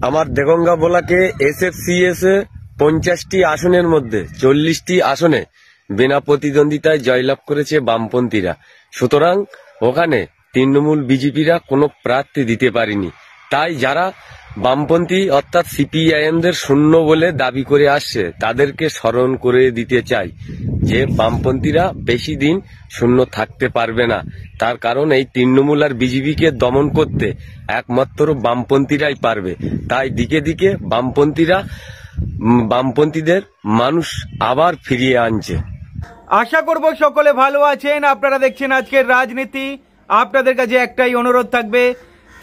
আমার দেগঙ্গা ব্লকে SFCS 50টি আসনের মধ্যে 40টি আসনে বিনা প্রতিদ্বন্দ্বিতায় জয়লাভ করেছে বামপন্থীরা। সুতরাং ওখানে তৃণমূল বিজেপিরা কোনো প্রার্থী দিতে পারেনি। তাই যারা বামপন্থী অর্থাৎ CPIMদের শূন্য বলে দাবি করে আসছে তাদেরকে স্মরণ করে দিতে চাই যে বামপন্থীরা বেশি দিন শূন্য থাকতে পারবে না। তার কারণ এই তৃণমূল আর বিজেপিকে দমন করতে একমাত্র বামপন্থীরাই পারবে। তাই দিকে দিকে বামপন্থীদের মানুষ আবার ফিরিয়ে আনছে। আশা করব সকলে ভালো আছেন। আপনারা দেখছেন আজকের রাজনীতি। আপনাদের কাছে একটাই অনুরোধ থাকবে,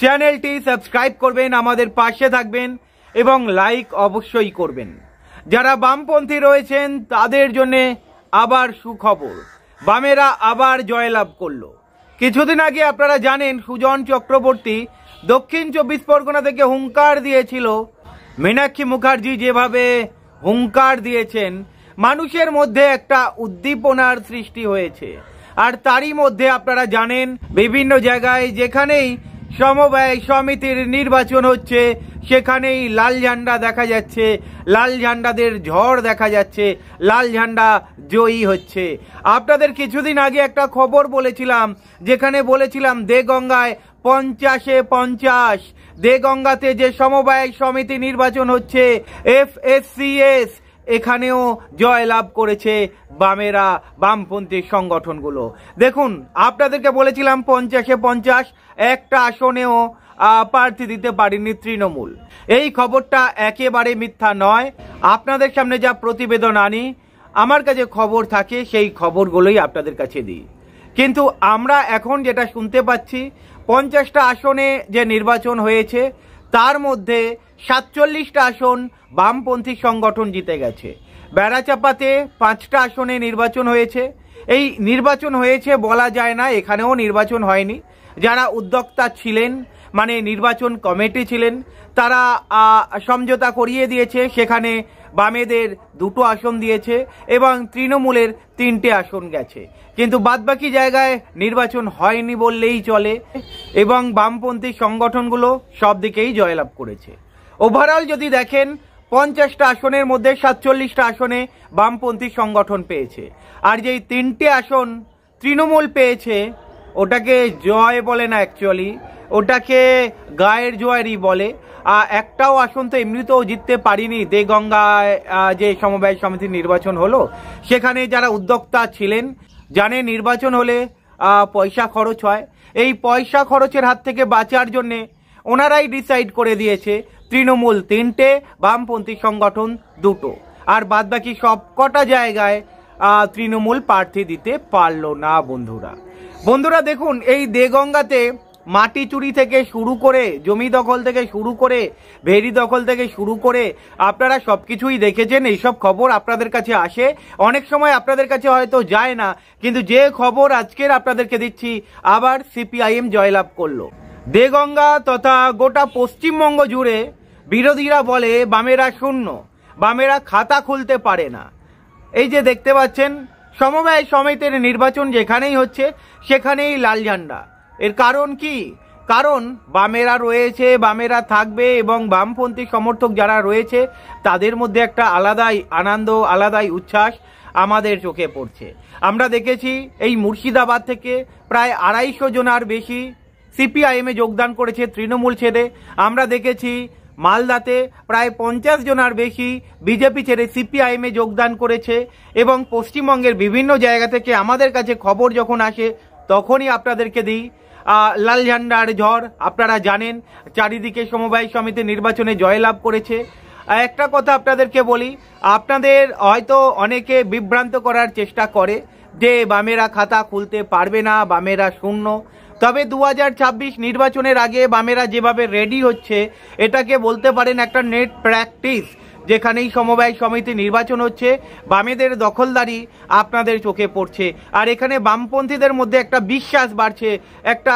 চ্যানেলটি সাবস্ক্রাইব করবেন, আমাদের পাশে থাকবেন এবং লাইক অবশ্যই করবেন। যারা বামপন্থী রয়েছেন তাদের জন্য আবার সুখবর, বামেরা আবার জয়লাভ করলো। কিছুদিন আগে আপনারা জানেন সুজন চক্রবর্তী দক্ষিণ 24 পরগনা থেকে হুঙ্কার দিয়েছিল। মীনাক্ষী মুখার্জি যেভাবে হুঙ্কার দিয়েছেন, মানুষের মধ্যে একটা উদ্দীপনার সৃষ্টি হয়েছে। আর তারই মধ্যে আপনারা জানেন বিভিন্ন জায়গায় যেখানেই সমবায় সমিতির নির্বাচন হচ্ছে সেখানেই লাল ঝান্ডা দেখা যাচ্ছে, লাল ঝান্ডাদের ঝড় দেখা যাচ্ছে, লাল ঝান্ডা জয়ী হচ্ছে। আপনাদের কিছুদিন আগে একটা খবর বলেছিলাম, যেখানে বলেছিলাম দেগঙ্গায় 50-এ 50, দেগঙ্গাতে যে সমবায় সমিতি নির্বাচন হচ্ছে FSCS, এখানেও জয়লাভ করেছে বামেরা, বামপন্থী সংগঠনগুলো। দেখুন, আপনাদেরকে বলেছিলাম 50-এ 50 একটা আসনেও প্রার্থী দিতে পারেনি তৃণমূল। এই খবরটা একেবারে মিথ্যা নয়। আপনাদের সামনে যা প্রতিবেদন আনি, আমার কাছে খবর থাকে, সেই খবরগুলোই আপনাদের কাছে দিই। কিন্তু আমরা এখন যেটা শুনতে পাচ্ছি, 50টা আসনে যে নির্বাচন হয়েছে তার মধ্যে 47টা আসন বামপন্থী সংগঠন জিতে গেছে। বেড়াচাপাতে 5টা আসনে নির্বাচন হয়েছে। এই নির্বাচন হয়েছে বলা যায় না, এখানেও নির্বাচন হয়নি। যারা উদ্যোক্তা ছিলেন, মানে নির্বাচন কমিটি ছিলেন, তারা সমঝোতা করিয়ে দিয়েছে। সেখানে বামেদের 2টো আসন দিয়েছে এবং তৃণমূলের 3টে আসন গেছে। কিন্তু বাদবাকি জায়গায় নির্বাচন হয়নি বললেই চলে এবং বামপন্থী সংগঠনগুলো সব দিকেই জয়লাভ করেছে। ওভারঅল যদি দেখেন, 50টা আসনের মধ্যে 47টা আসনে বামপন্থী সংগঠন পেয়েছে। আর যেই 3টে আসন তৃণমূল পেয়েছে, ওটাকে জয় বলে না, অ্যাকচুয়ালি ওটাকে গায়ের জয়েরই বলে। একটাও আসন তো এমনিতেও জিততে পারিনি। দেগঙ্গায় যে সমবায় সমিতির নির্বাচন হলো, সেখানে যারা উদ্যোক্তা ছিলেন জানে নির্বাচন হলে পয়সা খরচ হয়। এই পয়সা খরচের হাত থেকে বাঁচার জন্যে ওনারাই ডিসাইড করে দিয়েছে তৃণমূল 3টে, বামপন্থী সংগঠন 2টো। আর বাদবাকি সব কটা জায়গায় তৃণমূল প্রার্থী দিতে পারলো না। বন্ধুরা দেখুন, এই দেগঙ্গাতে মাটি চুরি থেকে শুরু করে, জমি দখল থেকে শুরু করে, ভেরি দখল থেকে শুরু করে আপনারা সবকিছুই দেখেছেন। এইসব খবর আপনাদের কাছে আসে, অনেক সময় আপনাদের কাছে হয়তো যায় না। কিন্তু যে খবর আজকের আপনাদেরকে দিচ্ছি, আবার CPIM জয়লাভ করলো। দেগঙ্গা তথা গোটা পশ্চিমবঙ্গ জুড়ে বিরোধীরা বলে বামেরা শূন্য, বামেরা খাতা খুলতে পারে না। এই যে দেখতে পাচ্ছেন, সমবায় সমিতির নির্বাচন যেখানেই হচ্ছে সেখানেই লাল ঝান্ডা। এর কারণ কি? কারণ বামেরা রয়েছে, বামেরা থাকবে এবং বামপন্থী সমর্থক যারা রয়েছে তাদের মধ্যে একটা আলাদাই আনন্দ, আলাদাই উচ্ছ্বাস আমাদের চোখে পড়ছে। আমরা দেখেছি এই মুর্শিদাবাদ থেকে প্রায় 250 জনার বেশি CPIM-এ যোগদান করেছে তৃণমূল ছেড়ে। আমরা দেখেছি মালদাতে প্রায় 50 জনার বেশি বিজেপি ছেড়ে CPIM-এ যোগদান করেছে। এবং পশ্চিমবঙ্গের বিভিন্ন জায়গা থেকে আমাদের কাছে খবর যখন আসে তখনই আপনাদেরকে দিই। লাল ঝান্ডার ঝড় আপনারা জানেন, চারিদিকে সমবায় সমিতি নির্বাচনে জয়লাভ করেছে। একটা কথা আপনাদেরকে বলি, আপনাদের হয়তো অনেকে বিভ্রান্ত করার চেষ্টা করে যে বামেরা খাতা খুলতে পারবে না, বামেরা শূন্য। তবে 2026 নির্বাচনের আগে বামেরা যেভাবে রেডি হচ্ছে, এটাকে বলতে পারেন একটা নেট প্র্যাকটিস। যেখানেই সমবায় সমিতি নির্বাচন হচ্ছে, বামেদের দখলদারি আপনাদের চোখে পড়ছে। আর এখানে বামপন্থীদের মধ্যে একটা বিশ্বাস বাড়ছে, একটা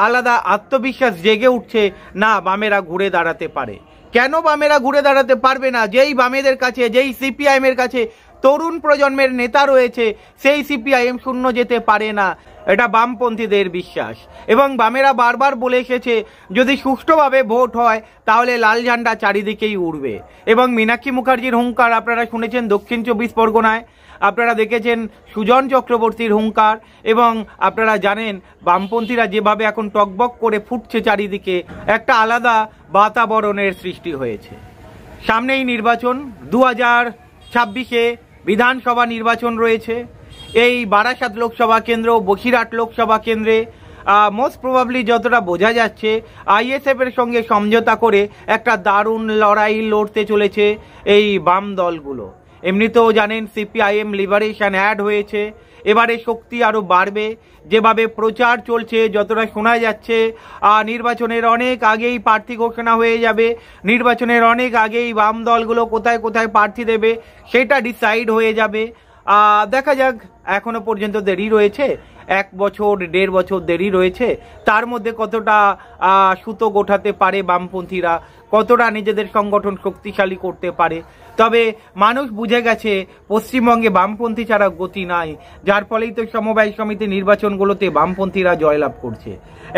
আলাদা আত্মবিশ্বাস জেগে উঠছে, না বামেরা ঘুরে দাঁড়াতে পারে। কেন বামেরা ঘুরে দাঁড়াতে পারবে না? যেই বামেদের কাছে, যেই CPIM-এর কাছে তরুণ প্রজন্মের নেতা রয়েছে, সেই সিপিআইএম শূন্য যেতে পারে না, এটা বামপন্থীদের বিশ্বাস। এবং বামেরা বারবার বলে এসেছে যদি সুষ্ঠুভাবে ভোট হয় তাহলে লাল ঝান্ডা চারিদিকেই উড়বে। এবং মীনাক্ষী মুখার্জির হুঙ্কার আপনারা শুনেছেন দক্ষিণ 24 পরগনায়, আপনারা দেখেছেন সুজন চক্রবর্তীর হুঙ্কার, এবং আপনারা জানেন বামপন্থীরা যেভাবে এখন টকবক করে ফুটছে চারিদিকে, একটা আলাদা বাতাবরণের সৃষ্টি হয়েছে। সামনেই নির্বাচন, 2026-এ বিধানসভা নির্বাচন রয়েছে। এই বারাসাত লোকসভা কেন্দ্র, বসিরহাট লোকসভা কেন্দ্রে মোস্ট প্রবাবলি যতটা বোঝা যাচ্ছে আইএসএফ এর সঙ্গে সমঝোতা করে একটা দারুণ লড়াই লড়তে চলেছে এই বাম দলগুলো। এমনিতেও জানেন সিপিআইএম লিবারেশন অ্যাড হয়েছে, এবারে শক্তি আরও বাড়বে। যেভাবে প্রচার চলছে, যতটা শোনা যাচ্ছে নির্বাচনের অনেক আগেই প্রার্থী ঘোষণা হয়ে যাবে, নির্বাচনের অনেক আগেই বাম দলগুলো কোথায় কোথায় প্রার্থী দেবে সেটা ডিসাইড হয়ে যাবে। দেখা যাক, এখনো পর্যন্ত দেরি রয়েছে, 1 বছর 1.5 বছর দেরি রয়েছে। তার মধ্যে কতটা সুতো গোটাতে পারে বামপন্থীরা, কতটা নিজেদের সংগঠন শক্তিশালী করতে পারে। তবে মানুষ বুঝে গেছে পশ্চিমবঙ্গে বামপন্থী ছাড়া গতি নাই, যার ফলেই তো সমবায় সমিতি নির্বাচনগুলোতে বামপন্থীরা জয়লাভ করছে।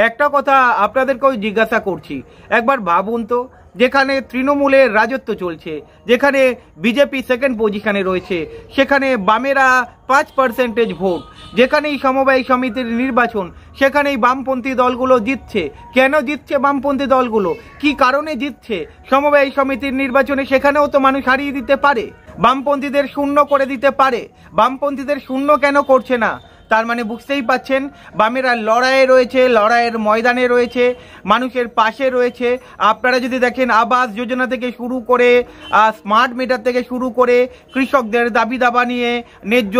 একটা কথা আপনাদেরকেও জিজ্ঞাসা করছি, একবার ভাবুন তো, যেখানে তৃণমূলের রাজত্ব চলছে, যেখানে বিজেপি সেকেন্ড পজিশনে রয়েছে, সেখানে বামেরা 5% ভোট, যেখানেই সমবায় সমিতির নির্বাচন সেখানেই বামপন্থী দলগুলো জিতছে। কেন জিতছে বামপন্থী দলগুলো, কি কারণে জিতছে? সমবায় সমিতির নির্বাচনে সেখানেও তো মানুষ হারিয়ে দিতে পারে, বামপন্থীদের শূন্য করে দিতে পারে। বামপন্থীদের শূন্য কেন করছে না? তার মানে বুঝতেই পাচ্ছেন বামেরা লড়াইয়ে রয়েছে, লড়াইয়ের ময়দানে রয়েছে, মানুষের পাশে রয়েছে। আপনারা যদি দেখেন আবাস যোজনা থেকে শুরু করে স্মার্ট মিটার থেকে শুরু করে কৃষকদের দাবি দাবা নিয়ে ন্যায্য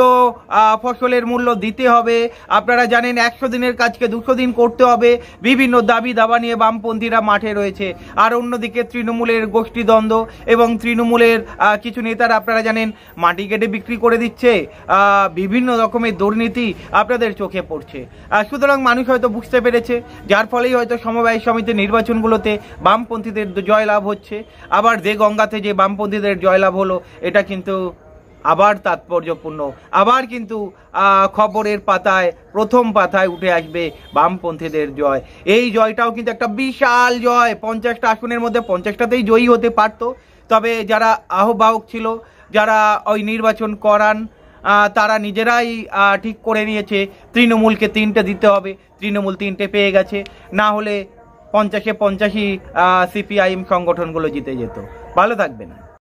ফসলের মূল্য দিতে হবে, আপনারা জানেন 100 দিনের কাজকে 200 দিন করতে হবে, বিভিন্ন দাবি দাবা নিয়ে বামপন্থীরা মাঠে রয়েছে। আর অন্যদিকে তৃণমূলের গোষ্ঠীদ্বন্দ্ব এবং তৃণমূলের কিছু নেতারা আপনারা জানেন মাটি কেটে বিক্রি করে দিচ্ছে, বিভিন্ন রকমের দুর্নীতি আপনাদের চোখে পড়ছে। সুতরাং মানুষ হয়তো বুঝতে পেরেছে, যার ফলেই হয়তো সমবায় সমিতির নির্বাচনগুলোতে বামপন্থীদের জয়লাভ হচ্ছে। আবার যে গঙ্গাতে যে বামপন্থীদের জয়লাভ হলো, এটা কিন্তু আবার তাৎপর্যপূর্ণ, আবার কিন্তু খবরের পাতায় প্রথম পাতায় উঠে আসবে বামপন্থীদের জয়। এই জয়টাও কিন্তু একটা বিশাল জয়, 50টা আসনের মধ্যে 50টাতেই জয়ী হতে পারত। তবে যারা আহ্বায়ক ছিল, যারা ওই নির্বাচন করান, তারা নিজেরাই ঠিক করে নিয়েছে তৃণমূলকে 3টে দিতে হবে, তৃণমূল 3টে পেয়ে গেছে, না হলে 50-এ 50ই সিপিআইএম সংগঠনগুলো জিতে যেত। ভালো থাকবেন।